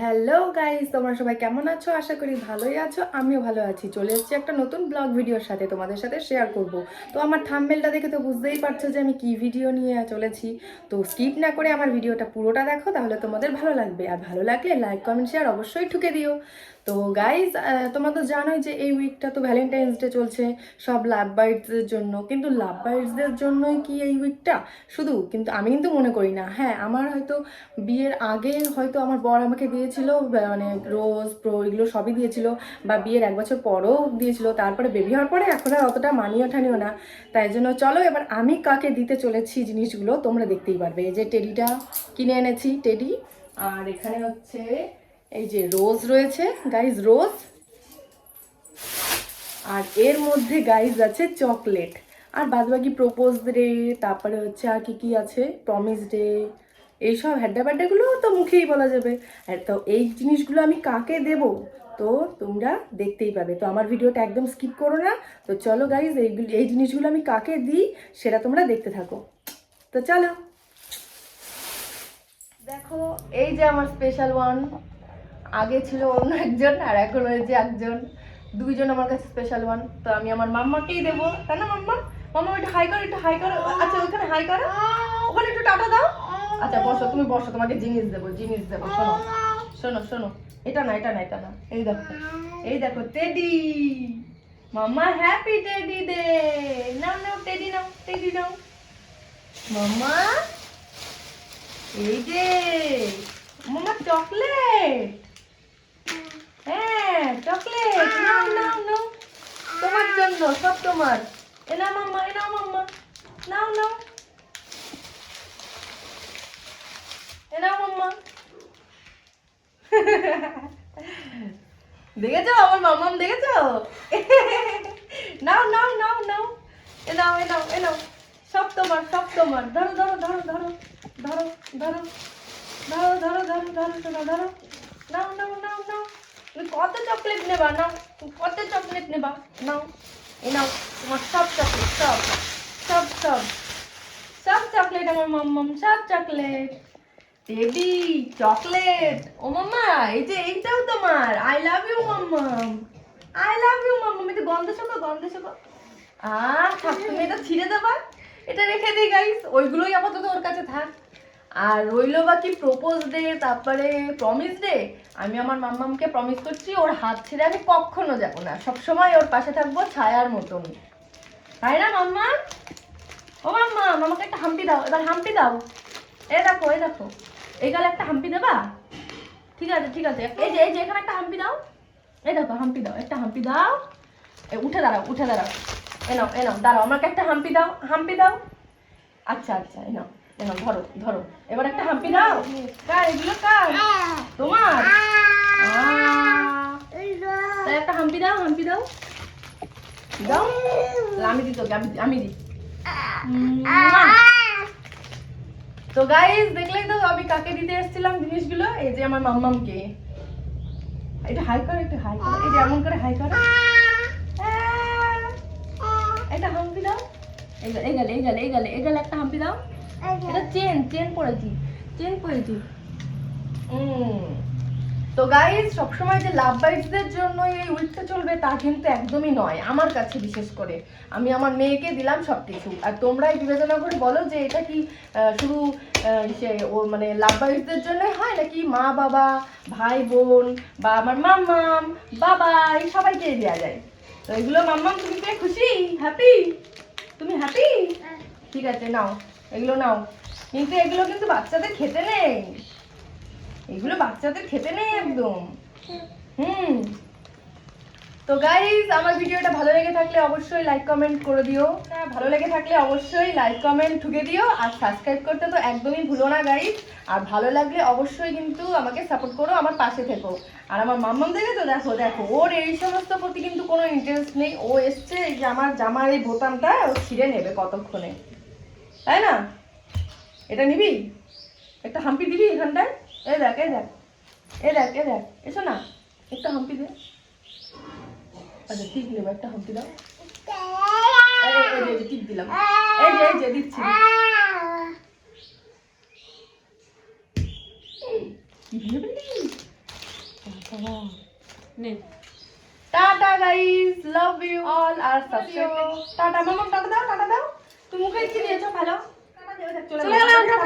Hello guys, তোমরা সবাই কেমন আছো? আশা করি ভালোই আছো। আমিও ভালো আছি। চলে এসেছি একটা নতুন ব্লগ ভিডিওর সাথে, তোমাদের সাথে শেয়ার করব। তো আমার থাম্বনেলটা দেখে তো বুঝতেই পারছো যে আমি কি ভিডিও নিয়ে চলেছি। তো স্কিপ না করে আমার ভিডিওটা পুরোটা দেখো, তাহলে তোমাদের ভালো লাগবে। আর ভালো লাগলে লাইক কমেন্ট শেয়ার অবশ্যই ঠুকে দিও। তো গাইজ, তোমরা তো জানোই যে এই উইকটা তো ভ্যালেন্টাইন্স ডে চলছে সব লাভ বার্ডসদের জন্য। কিন্তু লাভ বার্ডসদের জন্যই কি এই উইকটা শুধু? কিন্তু আমি কিন্তু মনে করি না। হ্যাঁ, আমার হয়তো বিয়ের আগে হয়তো আমার বর আমাকে দিয়েছিল, মানে রোজ প্রো এগুলো সবই দিয়েছিল, বা বিয়ের 1 বছর পরও দিয়েছিল। তারপরে বেবি হওয়ার পরে এখন আর অতটা মানিয়ে ঠানিও না। তাই জন্য চলো এবার আমি কাকে দিতে চলেছি জিনিসগুলো তোমরা দেখতেই পারবে। এই যে টেডিটা কিনে এনেছি, টেডি। আর এখানে হচ্ছে এই যে রোজ রয়েছে গাইজ, রোজ। আর এর মধ্যে গাইজ আছে চকলেট। আর বাদবাকি প্রপোজ ডে, তারপরে হচ্ছে আর কি কি আছে, প্রমিস ডে, এইসব হ্যাড্ডা ব্যাড্ডাগুলো তো মুখেই বলা যাবে। আর তো এই জিনিসগুলো আমি কাকে দেব তো তোমরা দেখতেই পাবে। তো আমার ভিডিওটা একদম স্কিপ করো না। তো চলো গাইজ, এই জিনিসগুলো আমি কাকে দিই সেটা তোমরা দেখতে থাকো। তো চলো দেখো, এই যে আমার স্পেশাল ওয়ান। আগে ছিল অন্য একজন, আর এখন হয়েছে একজন। দুইজন আমার কাছে স্পেশাল ওয়ান। তো আমি আমার মাম্মাকেই দেবো, তাই না মাম্মা? মাম্মা একটু হাই করো, একটু হাই করো। আচ্ছা ওখানে হাই করো, ওখানে একটু টাটা দাও। আচ্ছা বসো, তুমি বসো, তোমাকে জিনিস দেবো, জিনিস দেবো। শোনো শোনো শোনো, এটা না, এটা না, এটা না, এই দেখো, এই দেখো teddy. Mamma happy teddy day. নাও নাও টেডি, নাও টেডি নাও মাম্মা। এই যে মাম্মা চকলেট। হ্যাঁ চকলেট, নাও নাও নাও, তোমার জন্য, সব তোমার। এ নাও মাম্মা, এ নাও মাম্মা, নাও নাও, এ নাও মাম্মা। দেখেছো আমার মাম্মাম, দেখেছো? নাও নাও নাও নাও, এ নাও, এ নাও, এ নাও, সব তোমার, সব তোমার। ধরো ধরো ধরো ধরো ধরো ধরো ধরো ধরো ধরো ধরো ধরো ধরো, নাও নাও নাও নাও। তুমি কত চকলেট নেবা? নাও, তুমি কত চকলেট নেবা? নাও, এ নাও তোমার সব চকলেট, সব সব সব সব চকলেট আমার মাম্মাম, সব চকলেট। টেডি চকলেট, ও মাম্মা এই যে এইটাও তোমার। আই লাভ ইউ মাম্মাম, আই লাভ ইউ মাম্মাম। এটা গন্ধ শোকো, গন্ধ শোকো। থাক, তুমি এটা ছিঁড়ে দেবা, এটা রেখে দিই গাইস, ওইগুলোই আপাতত ওর কাছে থাক। আর রইলো বাকি প্রপোজ ডে, তারপরে প্রমিস ডে। আমি আমার মাম্মামকে প্রমিস করছি ওর হাত ছেড়ে আমি কখনো যাবো না, সবসময় ওর পাশে থাকবো ছায়ার মতন, তাই না মাম্মা? ও মাম্মা, আমাকে একটা হাম্পি দাও, এবার হাম্পি দাও। এই দেখো, এই দেখো, এই গালে একটা হাম্পি দেবা? ঠিক আছে ঠিক আছে, এই যে, এই যে এখানে একটা হাম্পি দাও। এই দেখো হাম্পি দাও, একটা হাম্পি দাও। উঠে দাঁড়াও, উঠে দাঁড়াও। এ নাও দাঁড়াও, আমাকে একটা হাম্পি দাও, হাম্পি দাও। আচ্ছা আচ্ছা, এ নাও, এ নাও, ধরো ধরো, এবার একটা হাম্পি দাও। কার এগুলো, কার? তোমার? তাই একটা হাম্পি দাও, হাম্পি দাও, দাও। আমি দিই তোকে, আমি দিই। তো গাইস, দেখলেই তো আমি কাকে দিতে এসেছিলাম জিনিসগুলো। এই যে আমার মাম্মামকে। এটা হাই করো, একটু হাই করো, এই যে এমন করে হাই করো। একটা হাম্পি দাও। এই গেলে, এই গেলে, এই গেলে, এই গেলে, এই গেলে একটা হাম্পি দাও। এটা চেন, চেন পড়েছি, চেন পড়েছি। তো গাইজ, সবসময় যে লাভ বাইটসদের জন্য এই উইকটা চলবে তা কিন্তু একদমই নয় আমার কাছে। বিশেষ করে আমি আমার মেয়েকে দিলাম সব কিছু, আর তোমরাই বিবেচনা করে বলো যে এটা কি শুধু সে ও মানে লাভ বাইটসদের জন্যই হয়, নাকি মা বাবা, ভাই বোন, বা আমার মাম্মাম, বাবা, এই সবাইকে দেওয়া যায়। তো এগুলো মাম্মাম, তুমি পেয়ে খুশি, হ্যাপি? তুমি হ্যাপি? ঠিক আছে, নাও, এগুলো নাও। কিন্তু এগুলো কিন্তু বাচ্চাদের খেতে নেই, এগুলো বাচ্চাদের খেতে নেই একদম। হুম। তো গাইজ, আমার ভিডিওটা ভালো লেগে থাকলে অবশ্যই লাইক কমেন্ট করে দিও। ভালো লেগে থাকলে অবশ্যই লাইক কমেন্ট ঠুকে দিও, আর সাবস্ক্রাইব করতে তো একদমই ভুলো না গাইজ। আর ভালো লাগলে অবশ্যই কিন্তু আমাকে সাপোর্ট করো, আমার পাশে থেকো। আর আমার মাম্মাম দেখে তো, দেখো দেখো, ওর এই সমস্ত প্রতি কিন্তু কোনো ইন্টারেস্ট নেই। ও এসছে এই যে আমার জামার এই বোতামটা ও ছিঁড়ে নেবে কতক্ষণে, তাই না? এটা নিবি? একটা হাম্পি দিবি এখানটায়? এই দেখ, এই দেখ, এই দেখ, এই দেখ, এসো না, একটা হাম্পি দে। আচ্ছা ঠিক নেবো, একটা হাম্পি দাও। এই যে টিপ দিলাম, এই যে দিচ্ছি। কি ভেবে বললি? নে tata guys, love you all আর সাবস্ক্রাইব। টাটা মামা, টাটা দাও, টাটা দাও। তুমি মুখে কি দিয়েছো? ভালো চলে গেলাম আমরা